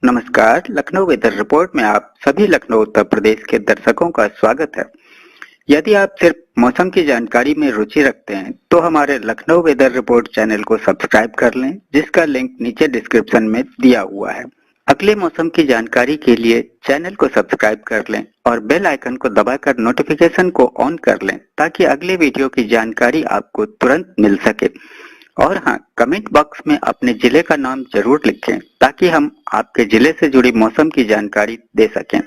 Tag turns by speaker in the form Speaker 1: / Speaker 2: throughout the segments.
Speaker 1: नमस्कार, Lucknow weather report में आप सभी लखनऊ उत्तर प्रदेश के दर्शकों का स्वागत है। यदि आप सिर्फ मौसम की जानकारी में रुचि रखते हैं तो हमारे लखनऊ वेदर रिपोर्ट चैनल को सब्सक्राइब कर लें, जिसका लिंक नीचे डिस्क्रिप्शन में दिया हुआ है। अगले मौसम की जानकारी के लिए चैनल को सब्सक्राइब कर लें और बेल आइकन को दबाकर नोटिफिकेशन को ऑन कर लें ताकि अगले वीडियो की जानकारी आपको तुरंत मिल सके। और हाँ, कमेंट बॉक्स में अपने जिले का नाम जरूर लिखें ताकि हम आपके जिले से जुड़ी मौसम की जानकारी दे सकें।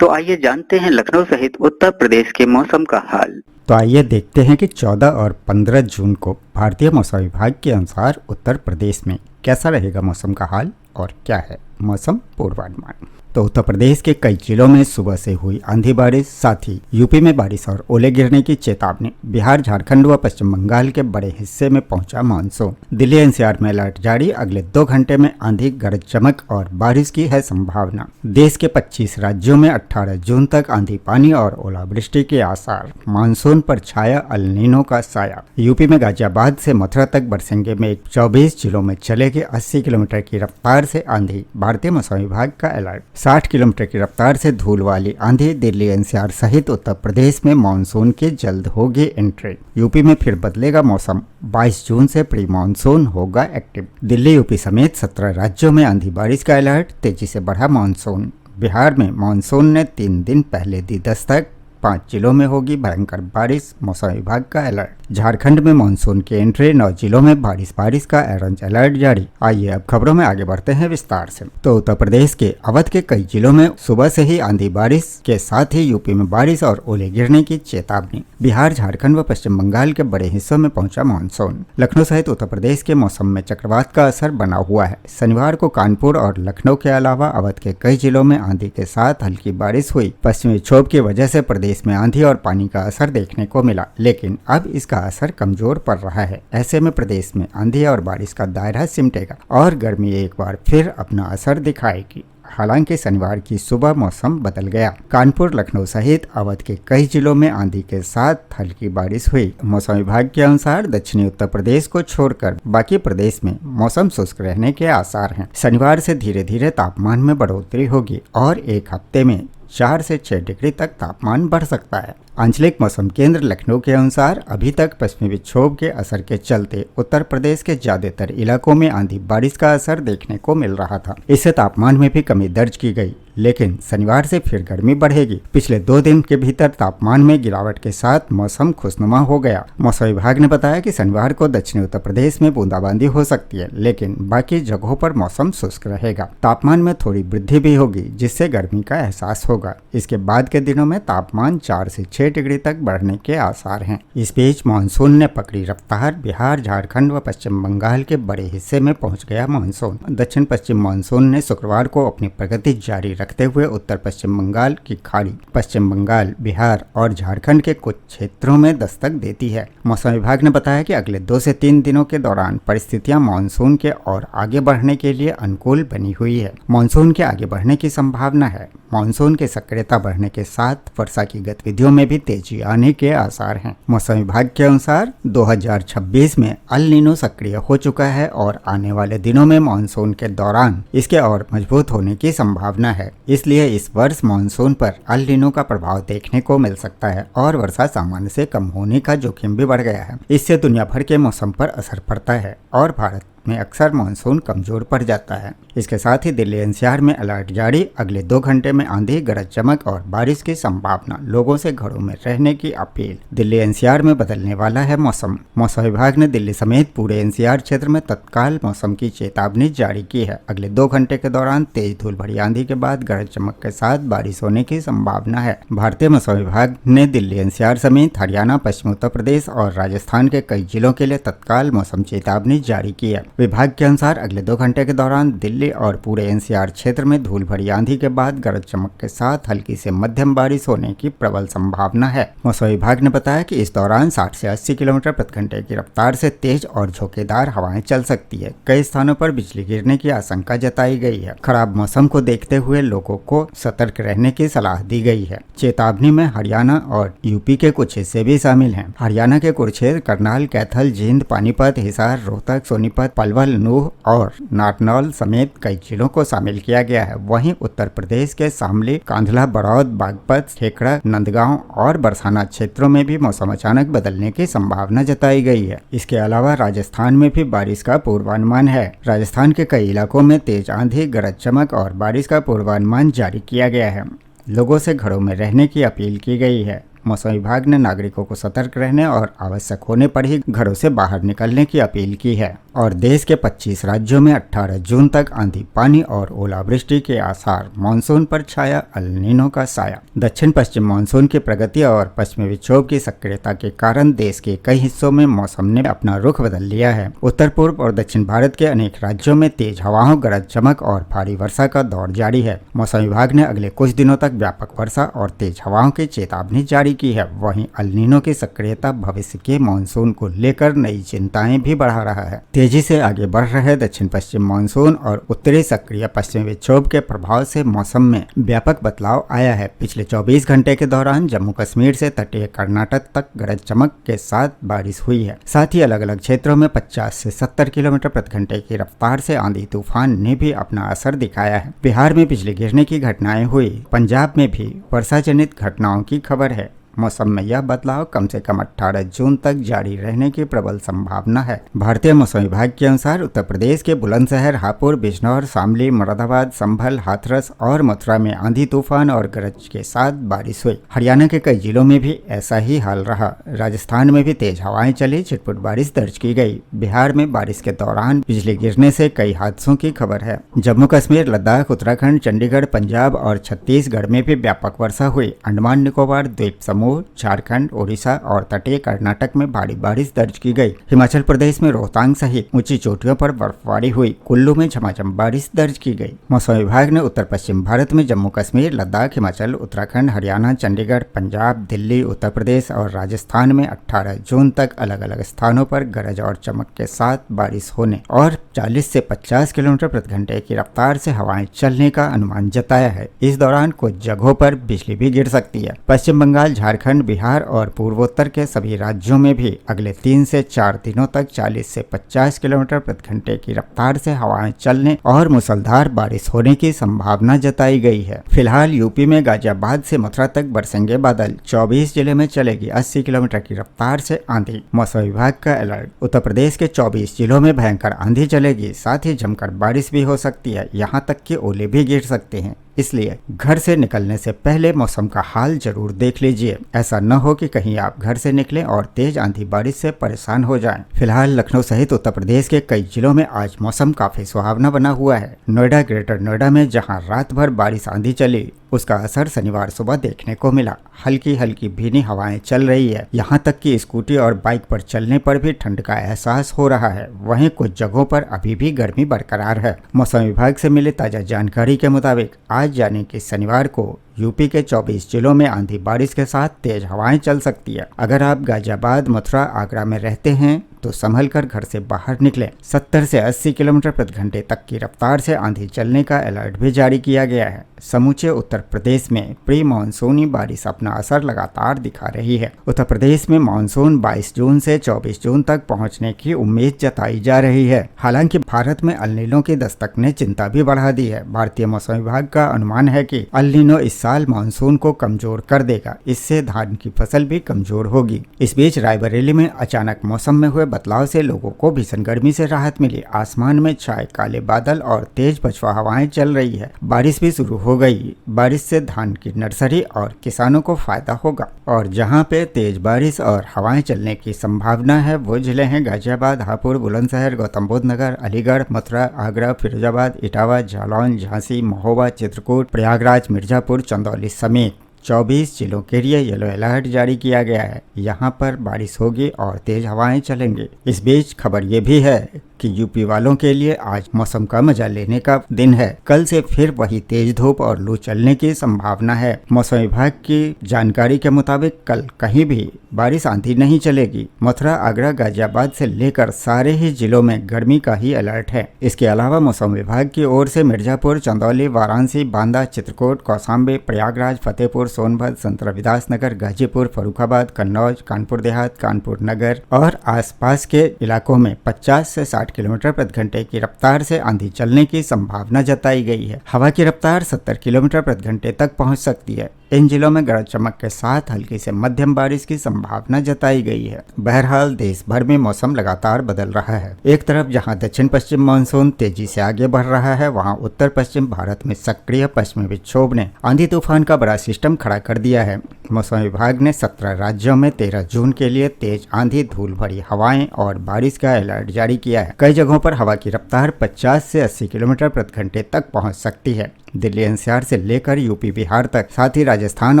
Speaker 1: तो आइए जानते हैं लखनऊ सहित उत्तर प्रदेश के मौसम का हाल।
Speaker 2: तो आइए देखते हैं कि 14 और 15 जून को भारतीय मौसम विभाग के अनुसार उत्तर प्रदेश में कैसा रहेगा मौसम का हाल और क्या है मौसम पूर्वानुमान। तो उत्तर प्रदेश के कई जिलों में सुबह से हुई आंधी बारिश, साथ ही यूपी में बारिश और ओले गिरने की चेतावनी। बिहार, झारखंड व पश्चिम बंगाल के बड़े हिस्से में पहुंचा मानसून। दिल्ली एनसीआर में अलर्ट जारी, अगले 2 घंटे में आंधी, गरज चमक और बारिश की है संभावना। देश के 25 राज्यों में 18 जून तक आंधी, पानी और ओलावृष्टि के आसार। मानसून पर छाया अल नीनो का साया। यूपी में गाजियाबाद से मथुरा तक बरसेंगे मेघ। 24 जिलों में चलेगी 80 किलोमीटर की रफ्तार से आंधी। भारतीय मौसम विभाग का अलर्ट। 60 किलोमीटर की रफ्तार से धूल वाली आंधी। दिल्ली एनसीआर सहित उत्तर प्रदेश में मानसून की जल्द होगी एंट्री। यूपी में फिर बदलेगा मौसम, 22 जून से प्री मानसून होगा एक्टिव। दिल्ली, यूपी समेत 17 राज्यों में आंधी बारिश का अलर्ट। तेजी से बढ़ा मानसून। बिहार में मानसून ने 3 दिन पहले दी दस्तक, 5 जिलों में होगी भयंकर बारिश, मौसम विभाग का अलर्ट। झारखंड में मानसून की एंट्री, 9 जिलों में बारिश का ऑरेंज अलर्ट जारी। आइए अब खबरों में आगे बढ़ते हैं विस्तार से। तो उत्तर प्रदेश के अवध के कई जिलों में सुबह से ही आंधी बारिश के साथ ही यूपी में बारिश और ओले गिरने की चेतावनी। बिहार, झारखंड व पश्चिम बंगाल के बड़े हिस्सों में पहुंचा मानसून। लखनऊ सहित उत्तर प्रदेश के मौसम में चक्रवात का असर बना हुआ है। शनिवार को कानपुर और लखनऊ के अलावा अवध के कई जिलों में आंधी के साथ हल्की बारिश हुई। पश्चिमी विक्षोभ की वजह से प्रदेश में आंधी और पानी का असर देखने को मिला, लेकिन अब इसका असर कमजोर पड़ रहा है। ऐसे में प्रदेश में आंधी और बारिश का दायरा सिमटेगा और गर्मी एक बार फिर अपना असर दिखाएगी। हालांकि शनिवार की सुबह मौसम बदल गया। कानपुर, लखनऊ सहित अवध के कई जिलों में आंधी के साथ हल्की बारिश हुई। मौसम विभाग के अनुसार दक्षिणी उत्तर प्रदेश को छोड़कर बाकी प्रदेश में मौसम शुष्क रहने के आसार हैं। शनिवार से धीरे धीरे तापमान में बढ़ोतरी होगी और एक हफ्ते में 4 से 6 डिग्री तक तापमान बढ़ सकता है। आंचलिक मौसम केंद्र लखनऊ के अनुसार अभी तक पश्चिमी विक्षोभ के असर के चलते उत्तर प्रदेश के ज्यादातर इलाकों में आंधी बारिश का असर देखने को मिल रहा था। इससे तापमान में भी कमी दर्ज की गई, लेकिन शनिवार से फिर गर्मी बढ़ेगी। पिछले 2 दिन के भीतर तापमान में गिरावट के साथ मौसम खुशनुमा हो गया। मौसम विभाग ने बताया कि शनिवार को दक्षिणी उत्तर प्रदेश में बूंदाबांदी हो सकती है, लेकिन बाकी जगहों पर मौसम शुष्क रहेगा। तापमान में थोड़ी वृद्धि भी होगी, जिससे गर्मी का एहसास होगा। इसके बाद के दिनों में तापमान 4 से 6 डिग्री तक बढ़ने के आसार हैं। इस बीच मानसून ने पकड़ी रफ्तार। बिहार, झारखंड व पश्चिम बंगाल के बड़े हिस्से में पहुंच गया मानसून। दक्षिण पश्चिम मानसून ने शुक्रवार को अपनी प्रगति जारी रखते हुए उत्तर पश्चिम बंगाल की खाड़ी, पश्चिम बंगाल, बिहार और झारखंड के कुछ क्षेत्रों में दस्तक देती है। मौसम विभाग ने बताया कि अगले 2 से 3 दिनों के दौरान परिस्थितियां मानसून के और आगे बढ़ने के लिए अनुकूल बनी हुई है। मानसून के आगे बढ़ने की संभावना है। मानसून की सक्रियता बढ़ने के साथ वर्षा की गतिविधियों में भी तेजी आने के आसार हैं। मौसम विभाग के अनुसार 2026 में अल नीनो सक्रिय हो चुका है और आने वाले दिनों में मानसून के दौरान इसके और मजबूत होने की संभावना है। इसलिए इस वर्ष मानसून पर अल नीनो का प्रभाव देखने को मिल सकता है और वर्षा सामान्य से कम होने का जोखिम भी बढ़ गया है। इससे दुनिया भर के मौसम पर असर पड़ता है और भारत में अक्सर मानसून कमजोर पड़ जाता है। इसके साथ ही दिल्ली एनसीआर में अलर्ट जारी, अगले 2 घंटे में आंधी, गरज चमक और बारिश की संभावना, लोगों से घरों में रहने की अपील। दिल्ली एनसीआर में बदलने वाला है मौसम। मौसम विभाग ने दिल्ली समेत पूरे एनसीआर क्षेत्र में तत्काल मौसम की चेतावनी जारी की है। अगले 2 घंटे के दौरान तेज धूल भरी आंधी के बाद गरज चमक के साथ बारिश होने की संभावना है। भारतीय मौसम विभाग ने दिल्ली एनसीआर समेत हरियाणा, पश्चिमी उत्तर प्रदेश और राजस्थान के कई जिलों के लिए तत्काल मौसम चेतावनी जारी की है। विभाग के अनुसार अगले 2 घंटे के दौरान दिल्ली और पूरे एनसीआर क्षेत्र में धूल भरी आंधी के बाद गरज चमक के साथ हल्की से मध्यम बारिश होने की प्रबल संभावना है। मौसम विभाग ने बताया कि इस दौरान 60 से 80 किलोमीटर प्रति घंटे की रफ्तार से तेज और झोंकेदार हवाएं चल सकती है। कई स्थानों पर बिजली गिरने की आशंका जताई गई है। खराब मौसम को देखते हुए लोगों को सतर्क रहने की सलाह दी गई है। चेतावनी में हरियाणा और यूपी के कुछ हिस्से भी शामिल हैं। हरियाणा के कुरुक्षेत्र, करनाल, कैथल, जींद, पानीपत, हिसार, रोहतक, सोनीपत, पलवल, नूह और नारनौल समेत कई जिलों को शामिल किया गया है। वहीं उत्तर प्रदेश के शामली, कांधला, बड़ौद, बागपत, ठेकड़ा, नंदगांव और बरसाना क्षेत्रों में भी मौसम अचानक बदलने की संभावना जताई गई है। इसके अलावा राजस्थान में भी बारिश का पूर्वानुमान है। राजस्थान के कई इलाकों में तेज आंधी, गरज चमक और बारिश का पूर्वानुमान जारी किया गया है। लोगों से घरों में रहने की अपील की गई है। मौसम विभाग ने नागरिकों को सतर्क रहने और आवश्यक होने पर ही घरों से बाहर निकलने की अपील की है। और देश के 25 राज्यों में 18 जून तक आंधी, पानी और ओलावृष्टि के आसार। मानसून पर छाया अल नीनो का साया। दक्षिण पश्चिम मानसून की प्रगति और पश्चिमी विक्षोभ की सक्रियता के कारण देश के कई हिस्सों में मौसम ने अपना रुख बदल लिया है। उत्तर पूर्व और दक्षिण भारत के अनेक राज्यों में तेज हवाओं, गरज चमक और भारी वर्षा का दौर जारी है। मौसम विभाग ने अगले कुछ दिनों तक व्यापक वर्षा और तेज हवाओं की चेतावनी जारी की है। वहीं अल नीनो की सक्रियता भविष्य के मानसून को लेकर नई चिंताएं भी बढ़ा रहा है। तेजी से आगे बढ़ रहे दक्षिण पश्चिम मानसून और उत्तरी सक्रिय पश्चिमी विक्षोभ के प्रभाव से मौसम में व्यापक बदलाव आया है। पिछले 24 घंटे के दौरान जम्मू कश्मीर से तटीय कर्नाटक तक गरज चमक के साथ बारिश हुई है। साथ ही अलग अलग क्षेत्रों में 50 से 70 किलोमीटर प्रति घंटे की रफ्तार से आंधी तूफान ने भी अपना असर दिखाया है। बिहार में बिजली गिरने की घटनाएं हुई। पंजाब में भी वर्षा जनित घटनाओं की खबर है। मौसम में यह बदलाव कम से कम 18 जून तक जारी रहने की प्रबल संभावना है। भारतीय मौसम विभाग के अनुसार उत्तर प्रदेश के बुलंदशहर, हापुड़, बिजनौर, शामली, मुरादाबाद, संभल, हाथरस और मथुरा में आंधी तूफान और गरज के साथ बारिश हुई। हरियाणा के कई जिलों में भी ऐसा ही हाल रहा। राजस्थान में भी तेज हवाएं चली, छिटपुट बारिश दर्ज की गई। बिहार में बारिश के दौरान बिजली गिरने से कई हादसों की खबर है। जम्मू कश्मीर, लद्दाख, उत्तराखंड, चंडीगढ़, पंजाब और छत्तीसगढ़ में भी व्यापक वर्षा हुई। अंडमान निकोबार द्वीप समूह, झारखंड, ओडिशा और तटीय कर्नाटक में भारी बारिश दर्ज की गई। हिमाचल प्रदेश में रोहतांग सहित ऊंची चोटियों पर बर्फबारी हुई। कुल्लू में झमाझम बारिश दर्ज की गई। मौसम विभाग ने उत्तर पश्चिम भारत में जम्मू कश्मीर, लद्दाख, हिमाचल, उत्तराखंड, हरियाणा, चंडीगढ़, पंजाब, दिल्ली, उत्तर प्रदेश और राजस्थान में 18 जून तक अलग अलग स्थानों पर गरज और चमक के साथ बारिश होने और 40 से 50 किलोमीटर प्रति घंटे की रफ्तार से हवाएं चलने का अनुमान जताया है। इस दौरान कुछ जगहों पर बिजली भी गिर सकती है। पश्चिम बंगाल, झारखंड, बिहार और पूर्वोत्तर के सभी राज्यों में भी अगले 3 से 4 दिनों तक 40 से 50 किलोमीटर प्रति घंटे की रफ्तार से हवाएं चलने और मूसलाधार बारिश होने की संभावना जताई गई है। फिलहाल यूपी में गाजियाबाद से मथुरा तक बरसेंगे बादल। 24 जिले में चलेगी 80 किलोमीटर की रफ्तार से आंधी। मौसम विभाग का अलर्ट। उत्तर प्रदेश के 24 जिलों में भयंकर आंधी चलेगी। साथ ही जमकर बारिश भी हो सकती है। यहाँ तक कि ओले भी गिर सकते हैं। इसलिए घर से निकलने से पहले मौसम का हाल जरूर देख लीजिए। ऐसा न हो कि कहीं आप घर से निकलें और तेज आंधी बारिश से परेशान हो जाएं। फिलहाल लखनऊ सहित उत्तर प्रदेश के कई जिलों में आज मौसम काफी सुहावना बना हुआ है। नोएडा, ग्रेटर नोएडा में जहां रात भर बारिश आंधी चली, उसका असर शनिवार सुबह देखने को मिला। हल्की हल्की भीनी हवाएं चल रही है। यहाँ तक कि स्कूटी और बाइक पर चलने पर भी ठंड का एहसास हो रहा है। वहीं कुछ जगहों पर अभी भी गर्मी बरकरार है। मौसम विभाग से मिली ताजा जानकारी के मुताबिक आज यानी कि शनिवार को यूपी के 24 जिलों में आंधी बारिश के साथ तेज हवाएं चल सकती है। अगर आप गाजियाबाद, मथुरा, आगरा में रहते हैं तो संभल कर घर से बाहर निकलें। 70 से 80 किलोमीटर प्रति घंटे तक की रफ्तार से आंधी चलने का अलर्ट भी जारी किया गया है। समूचे उत्तर प्रदेश में प्री मानसूनी बारिश अपना असर लगातार दिखा रही है। उत्तर प्रदेश में मानसून 22 जून से 24 जून तक पहुंचने की उम्मीद जताई जा रही है। हालांकि भारत में अल नीनो की दस्तक ने चिंता भी बढ़ा दी है। भारतीय मौसम विभाग का अनुमान है कि अल नीनो इस साल मानसून को कमजोर कर देगा। इससे धान की फसल भी कमजोर होगी। इस बीच रायबरेली में अचानक मौसम में हुए बदलाव से लोगों को भीषण गर्मी से राहत मिली। आसमान में छाए काले बादल और तेज पछुआ हवाएं चल रही है। बारिश भी शुरू हो गई। बारिश से धान की नर्सरी और किसानों को फायदा होगा। और जहां पे तेज बारिश और हवाएं चलने की संभावना है वो जिले हैं गाजियाबाद, हापुड़, बुलंदशहर, गौतम बुद्ध नगर, अलीगढ़, मथुरा, आगरा, फिरोजाबाद, इटावा, जालौन, झांसी, महोबा, चित्रकूट, प्रयागराज, मिर्जापुर, चंदौली समेत 24 जिलों के लिए येलो अलर्ट जारी किया गया है। यहाँ पर बारिश होगी और तेज हवाएं चलेंगी। इस बीच खबर ये भी है कि यूपी वालों के लिए आज मौसम का मजा लेने का दिन है। कल से फिर वही तेज धूप और लू चलने की संभावना है। मौसम विभाग की जानकारी के मुताबिक कल कहीं भी बारिश आंधी नहीं चलेगी। मथुरा, आगरा, गाजियाबाद से लेकर सारे ही जिलों में गर्मी का ही अलर्ट है। इसके अलावा मौसम विभाग की ओर से मिर्जापुर, चंदौली, वाराणसी, बांदा, चित्रकूट, कौशाम्बी, प्रयागराज, फतेहपुर, सोनभद्र, संत रविदास नगर, गाजीपुर, फर्रुखाबाद, कन्नौज, कानपुर देहात, कानपुर नगर और आसपास के इलाकों में 50 से 60 60 किलोमीटर प्रति घंटे की रफ्तार से आंधी चलने की संभावना जताई गई है। हवा की रफ्तार 70 किलोमीटर प्रति घंटे तक पहुंच सकती है। इन जिलों में गरज चमक के साथ हल्की से मध्यम बारिश की संभावना जताई गई है। बहरहाल देश भर में मौसम लगातार बदल रहा है। एक तरफ जहां दक्षिण पश्चिम मानसून तेजी से आगे बढ़ रहा है, वहां उत्तर पश्चिम भारत में सक्रिय पश्चिमी विक्षोभ ने आंधी तूफान का बड़ा सिस्टम खड़ा कर दिया है। मौसम विभाग ने 17 राज्यों में 13 जून के लिए तेज आंधी, धूल भरी हवाएं और बारिश का अलर्ट जारी किया है। कई जगहों पर हवा की रफ्तार 50 से 80 किलोमीटर प्रति घंटे तक पहुंच सकती है। दिल्ली एनसीआर से लेकर यूपी बिहार तक, साथ ही राजस्थान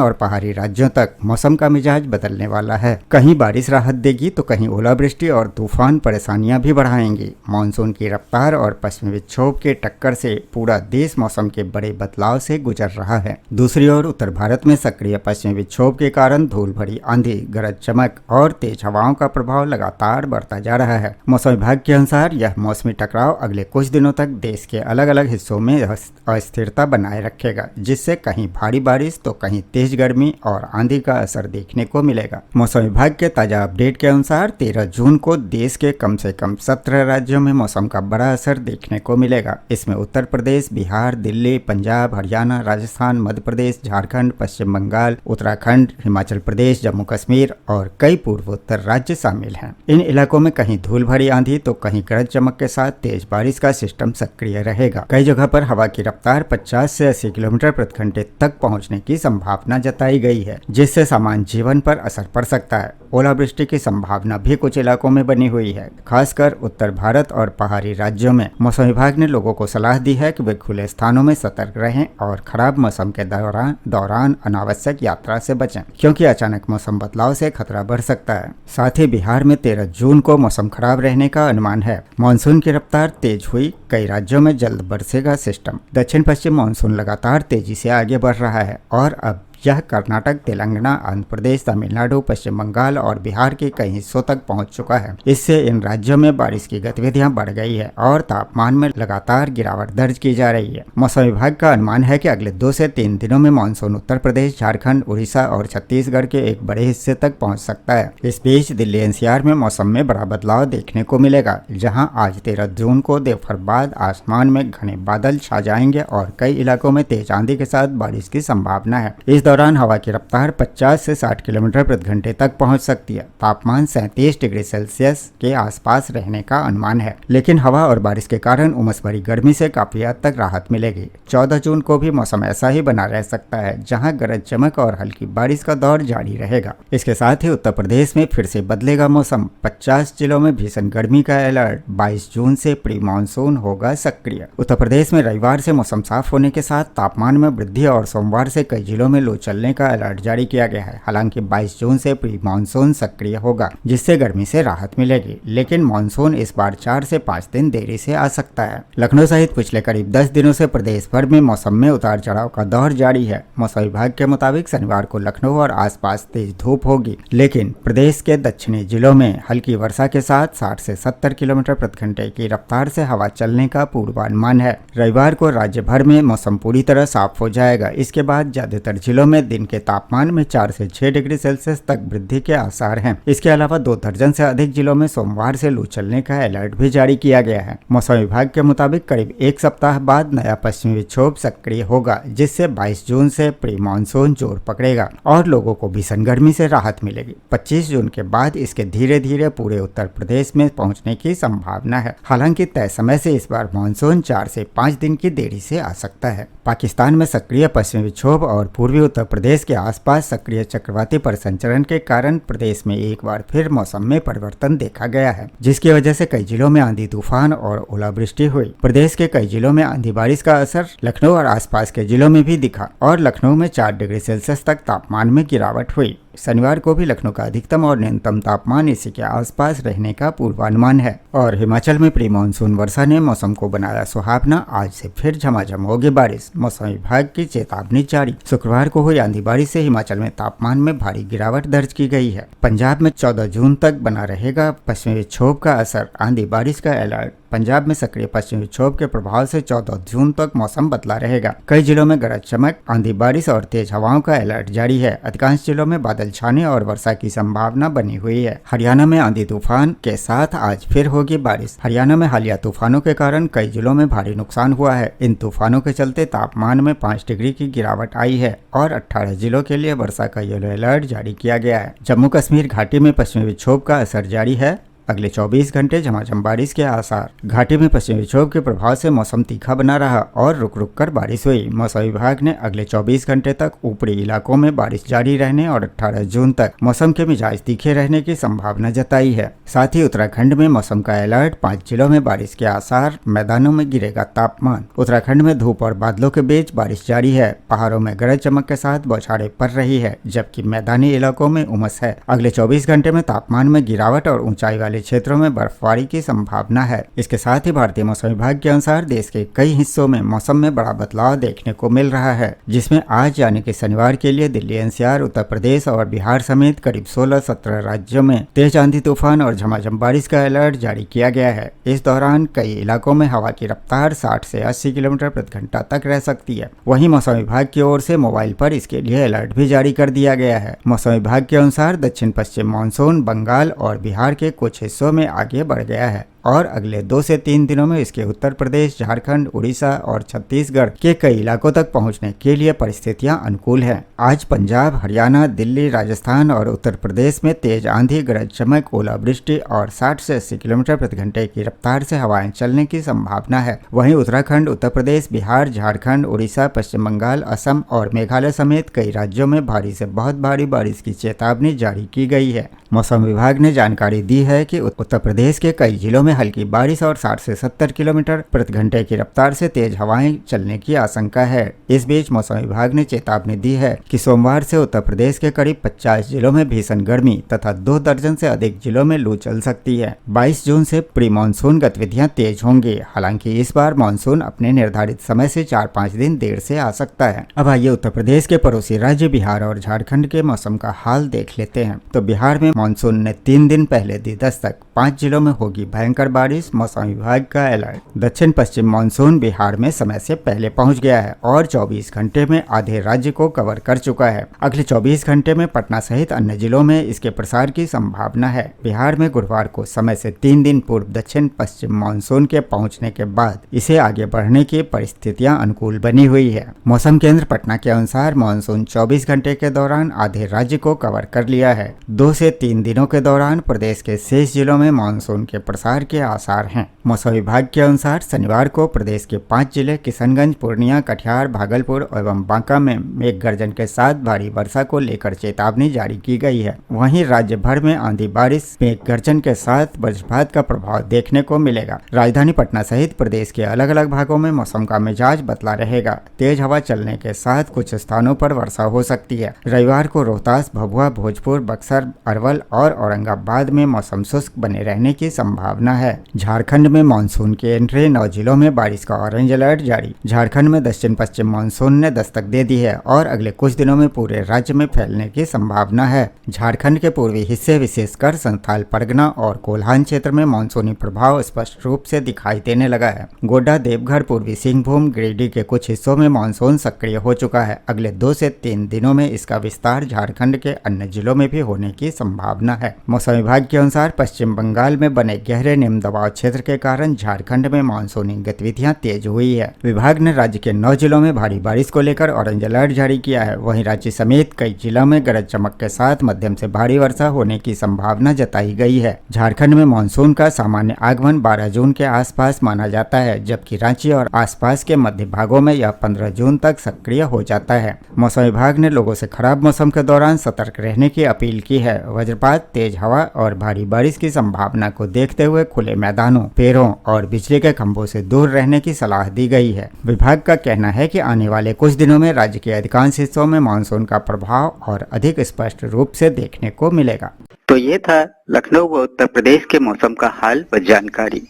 Speaker 2: और पहाड़ी राज्यों तक मौसम का मिजाज बदलने वाला है। कहीं बारिश राहत देगी तो कहीं ओलावृष्टि और तूफान परेशानियां भी बढ़ाएंगी। मानसून की रफ्तार और पश्चिमी विक्षोभ के टक्कर से पूरा देश मौसम के बड़े बदलाव से गुजर रहा है। दूसरी ओर उत्तर भारत में सक्रिय पश्चिमी विक्षोभ के कारण धूल भरी आंधी, गरज चमक और तेज हवाओं का प्रभाव लगातार बढ़ता जा रहा है। मौसम विभाग के अनुसार यह मौसमी टकराव अगले कुछ दिनों तक देश के अलग अलग हिस्सों में अस्थिरता बनाए रखेगा, जिससे कहीं भारी बारिश तो कहीं तेज गर्मी और आंधी का असर देखने को मिलेगा। मौसम विभाग के ताजा अपडेट के अनुसार 13 जून को देश के कम से कम 17 राज्यों में मौसम का बड़ा असर देखने को मिलेगा। इसमें उत्तर प्रदेश, बिहार, दिल्ली, पंजाब, हरियाणा, राजस्थान, मध्य प्रदेश, झारखंड, पश्चिम बंगाल, उत्तराखंड, हिमाचल प्रदेश, जम्मू कश्मीर और कई पूर्वोत्तर राज्य शामिल हैं। इन इलाकों में कहीं धूल भरी आंधी तो कहीं गरज चमक के साथ तेज बारिश का सिस्टम सक्रिय रहेगा। कई जगह पर हवा की रफ्तार 50 से 80 किलोमीटर प्रति घंटे तक पहुंचने की संभावना जताई गई है, जिससे सामान्य जीवन पर असर पड़ सकता है। ओलावृष्टि की संभावना भी कुछ इलाकों में बनी हुई है। खासकर उत्तर भारत और पहाड़ी राज्यों में मौसम विभाग ने लोगों को सलाह दी है कि वे खुले स्थानों में सतर्क रहें और खराब मौसम के दौरान अनावश्यक यात्रा से बचें, क्योंकि अचानक मौसम बदलाव से खतरा बढ़ सकता है। साथ ही बिहार में 13 जून को मौसम खराब रहने का अनुमान है। मानसून की रफ्तार तेज हुई, कई राज्यों में जल्द बरसेगा सिस्टम। दक्षिण पश्चिम मानसून लगातार तेजी से आगे बढ़ रहा है और अब यह कर्नाटक, तेलंगाना, आंध्र प्रदेश, तमिलनाडु, पश्चिम बंगाल और बिहार के कई हिस्सों तक पहुंच चुका है। इससे इन राज्यों में बारिश की गतिविधियां बढ़ गई है और तापमान में लगातार गिरावट दर्ज की जा रही है। मौसम विभाग का अनुमान है कि अगले 2 से 3 दिनों में मानसून उत्तर प्रदेश, झारखंड, उड़ीसा और छत्तीसगढ़ के एक बड़े हिस्से तक पहुँच सकता है। इस बीच दिल्ली एनसीआर में मौसम में बड़ा बदलाव देखने को मिलेगा, जहाँ आज 13 जून को दोपहर बाद आसमान में घने बादल छा जाएंगे और कई इलाकों में तेज आंधी के साथ बारिश की संभावना है। इस दौरान हवा की रफ्तार 50 से 60 किलोमीटर प्रति घंटे तक पहुंच सकती है। तापमान 37 डिग्री सेल्सियस के आसपास रहने का अनुमान है, लेकिन हवा और बारिश के कारण उमस भरी गर्मी से काफी हद तक राहत मिलेगी। 14 जून को भी मौसम ऐसा ही बना रह सकता है, जहां गरज चमक और हल्की बारिश का दौर जारी रहेगा। इसके साथ ही उत्तर प्रदेश में फिर से बदलेगा मौसम। 50 जिलों में भीषण गर्मी का अलर्ट। 22 जून से प्री मानसून होगा सक्रिय। उत्तर प्रदेश में रविवार से मौसम साफ होने के साथ तापमान में वृद्धि और सोमवार से कई जिलों में लू चलने का अलर्ट जारी किया गया है। हालांकि 22 जून से प्री मानसून सक्रिय होगा, जिससे गर्मी से राहत मिलेगी, लेकिन मानसून इस बार 4 से 5 दिन देरी से आ सकता है। लखनऊ सहित पिछले करीब 10 दिनों से प्रदेश भर में मौसम में उतार चढ़ाव का दौर जारी है। मौसम विभाग के मुताबिक शनिवार को लखनऊ और आसपास तेज धूप होगी, लेकिन प्रदेश के दक्षिणी जिलों में हल्की वर्षा के साथ 60 से 70 किलोमीटर प्रति घंटे की रफ्तार से हवा चलने का पूर्वानुमान है। रविवार को राज्य भर में मौसम पूरी तरह साफ हो जाएगा। इसके बाद ज्यादातर जिलों में दिन के तापमान में 4 से 6 डिग्री सेल्सियस तक वृद्धि के आसार हैं। इसके अलावा 2 दर्जन से अधिक जिलों में सोमवार से लू चलने का अलर्ट भी जारी किया गया है। मौसम विभाग के मुताबिक करीब 1 सप्ताह बाद नया पश्चिमी विक्षोभ सक्रिय होगा, जिससे 22 जून से प्री मानसून जोर पकड़ेगा और लोगों को भीषण गर्मी से राहत मिलेगी। 25 जून के बाद इसके धीरे धीरे पूरे उत्तर प्रदेश में पहुंचने की संभावना है। हालांकि तय समय से इस बार मानसून 4 से 5 दिन की देरी से आ सकता है। पाकिस्तान में सक्रिय पश्चिमी विक्षोभ और पूर्वी उत्तर प्रदेश के आसपास सक्रिय चक्रवाती परिसंचरण के कारण प्रदेश में एक बार फिर मौसम में परिवर्तन देखा गया है, जिसकी वजह से कई जिलों में आंधी तूफान और ओलावृष्टि हुई। प्रदेश के कई जिलों में आंधी बारिश का असर लखनऊ और आसपास के जिलों में भी दिखा और लखनऊ में 4 डिग्री सेल्सियस तक तापमान में गिरावट हुई। शनिवार को भी लखनऊ का अधिकतम और न्यूनतम तापमान इसी के आसपास रहने का पूर्वानुमान है। और हिमाचल में प्री मानसून वर्षा ने मौसम को बनाया सुहावना। आज से फिर झमाझम होगी बारिश, मौसम विभाग की चेतावनी जारी। शुक्रवार को हुई आंधी बारिश से हिमाचल में तापमान में भारी गिरावट दर्ज की गई है। पंजाब में 14 जून तक बना रहेगा पश्चिमी विक्षोभ का असर, आंधी बारिश का अलर्ट। पंजाब में सक्रिय पश्चिमी विक्षोभ के प्रभाव से 14 जून तक मौसम बदला रहेगा। कई जिलों में गरज चमक, आंधी बारिश और तेज हवाओं का अलर्ट जारी है। अधिकांश जिलों में बादल छाने और वर्षा की संभावना बनी हुई है। हरियाणा में आंधी तूफान के साथ आज फिर होगी बारिश। हरियाणा में हालिया तूफानों के कारण कई जिलों में भारी नुकसान हुआ है। इन तूफानों के चलते तापमान में 5 डिग्री की गिरावट आई है और 18 जिलों के लिए वर्षा का येलो अलर्ट जारी किया गया है। जम्मू कश्मीर घाटी में पश्चिमी विक्षोभ का असर जारी है। अगले 24 घंटे झमाझम बारिश के आसार। घाटी में पश्चिमी विक्षोभ के प्रभाव से मौसम तीखा बना रहा और रुक रुक कर बारिश हुई। मौसम विभाग ने अगले 24 घंटे तक ऊपरी इलाकों में बारिश जारी रहने और 18 जून तक मौसम के मिजाज तीखे रहने की संभावना जताई है। साथ ही उत्तराखंड में मौसम का अलर्ट, 5 जिलों में बारिश के आसार, मैदानों में गिरेगा तापमान। उत्तराखंड में धूप और बादलों के बीच बारिश जारी है। पहाड़ों में गरज चमक के साथ बौछारें पड़ रही है, जबकि मैदानी इलाकों में उमस है। अगले 24 घंटे में तापमान में गिरावट और ऊंचाई वाले क्षेत्रों में बर्फबारी की संभावना है। इसके साथ ही भारतीय मौसम विभाग के अनुसार देश के कई हिस्सों में मौसम में बड़ा बदलाव देखने को मिल रहा है, जिसमें आज यानी कि शनिवार के लिए दिल्ली एनसीआर, उत्तर प्रदेश और बिहार समेत करीब 16-17 राज्यों में तेज आंधी तूफान और झमाझम बारिश का अलर्ट जारी किया गया है। इस दौरान कई इलाकों में हवा की रफ्तार 60 से 80 किलोमीटर प्रति घंटा तक रह सकती है। वहीं मौसम विभाग की ओर से मोबाइल पर इसके लिए अलर्ट भी जारी कर दिया गया है। मौसम विभाग के अनुसार दक्षिण पश्चिम मानसून बंगाल और बिहार के कुछ हिस्सों में आगे बढ़ गया है और अगले 2 से 3 दिनों में इसके उत्तर प्रदेश, झारखंड, उड़ीसा और छत्तीसगढ़ के कई इलाकों तक पहुंचने के लिए परिस्थितियां अनुकूल हैं। आज पंजाब, हरियाणा, दिल्ली, राजस्थान और उत्तर प्रदेश में तेज आंधी, गरज चमक, ओलावृष्टि और 60 से 80 किलोमीटर प्रति घंटे की रफ्तार से हवाएं चलने की संभावना है। वहीं उत्तराखंड, उत्तर प्रदेश, बिहार, झारखंड, उड़ीसा, पश्चिम बंगाल, असम और मेघालय समेत कई राज्यों में भारी से बहुत भारी बारिश की चेतावनी जारी की गई है। मौसम विभाग ने जानकारी दी है कि उत्तर प्रदेश के कई जिलों में हल्की बारिश और 60 से 70 किलोमीटर प्रति घंटे की रफ्तार से तेज हवाएं चलने की आशंका है। इस बीच मौसम विभाग ने चेतावनी दी है कि सोमवार से उत्तर प्रदेश के करीब 50 जिलों में भीषण गर्मी तथा 2 दर्जन से अधिक जिलों में लू चल सकती है। 22 जून से प्री मानसून गतिविधियां तेज होंगी। हालांकि इस बार मानसून अपने निर्धारित समय से 4-5 दिन देर से आ सकता है। अब आइए उत्तर प्रदेश के पड़ोसी राज्य बिहार और झारखंड के मौसम का हाल देख लेते हैं। तो बिहार में मानसून ने 3 दिन पहले दी दस्तक। 5 जिलों में होगी भयंकर बारिश, मौसम विभाग का अलर्ट। दक्षिण पश्चिम मानसून बिहार में समय से पहले पहुंच गया है और 24 घंटे में आधे राज्य को कवर कर चुका है। अगले 24 घंटे में पटना सहित अन्य जिलों में इसके प्रसार की संभावना है। बिहार में गुरुवार को समय से 3 दिन पूर्व दक्षिण पश्चिम मानसून के पहुंचने के बाद इसे आगे बढ़ने की परिस्थितियां अनुकूल बनी हुई है। मौसम केंद्र पटना के अनुसार मानसून 24 घंटे के दौरान आधे राज्य को कवर कर लिया है। 2 से 3 दिनों के दौरान प्रदेश के शेष जिलों में मानसून के प्रसार के आसार हैं। मौसम विभाग के अनुसार शनिवार को प्रदेश के 5 जिले किशनगंज, पूर्णिया, कटिहार, भागलपुर एवं बांका में मेघ गर्जन के साथ भारी वर्षा को लेकर चेतावनी जारी की गई है। वहीं राज्य भर में आंधी बारिश, मेघ गर्जन के साथ वज्रपात का प्रभाव देखने को मिलेगा। राजधानी पटना सहित प्रदेश के अलग अलग भागों में मौसम का मिजाज बदला रहेगा। तेज हवा चलने के साथ कुछ स्थानों पर वर्षा हो सकती है। रविवार को रोहतास, भभुआ, भोजपुर, बक्सर, अरवल और औरंगाबाद में मौसम शुष्क बने रहने की संभावना है। झारखंड में मानसून के एंट्री 9 जिलों में बारिश का ऑरेंज अलर्ट जारी। झारखंड में दक्षिण पश्चिम मानसून ने दस्तक दे दी है और अगले कुछ दिनों में पूरे राज्य में फैलने की संभावना है। झारखंड के पूर्वी हिस्से विशेषकर संथाल परगना और कोल्हान क्षेत्र में मानसूनी प्रभाव स्पष्ट रूप से दिखाई देने लगा है। गोड्डा, देवघर, पूर्वी सिंहभूम, गिरिडीह के कुछ हिस्सों में मानसून सक्रिय हो चुका है। अगले 2 से 3 दिनों में इसका विस्तार झारखंड के अन्य जिलों में भी होने की संभावना है। मौसम विभाग के अनुसार पश्चिम बंगाल में बने गहरे निम्न दबाव क्षेत्र के कारण झारखंड में मानसूनी गतिविधियां तेज हुई है। विभाग ने राज्य के 9 जिलों में भारी बारिश को लेकर ऑरेंज अलर्ट जारी किया है। वहीं राज्य समेत कई जिलों में गरज चमक के साथ मध्यम से भारी वर्षा होने की संभावना जताई गई है। झारखंड में मानसून का सामान्य आगमन 12 जून के आसपास माना जाता है, जबकि रांची और आसपास के मध्य भागों में यह 15 जून तक सक्रिय हो जाता है। मौसम विभाग ने लोगों से खराब मौसम के दौरान सतर्क रहने की अपील की है। वज्रपात, तेज हवा और भारी बारिश की संभावना को देखते हुए खुले मैदानों, पेड़ों और बिजली के खंभों से दूर रहने की सलाह दी गई है। विभाग का कहना है कि आने वाले कुछ दिनों में राज्य के अधिकांश हिस्सों में मानसून का प्रभाव और अधिक स्पष्ट रूप से देखने को मिलेगा।
Speaker 1: तो ये था लखनऊ व उत्तर प्रदेश के मौसम का हाल व जानकारी।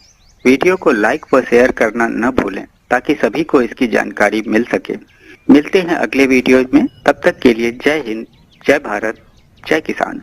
Speaker 1: वीडियो को लाइक व शेयर करना न भूलें ताकि सभी को इसकी जानकारी मिल सके। मिलते हैं अगले वीडियो में, तब तक के लिए जय हिंद, जय भारत, जय किसान।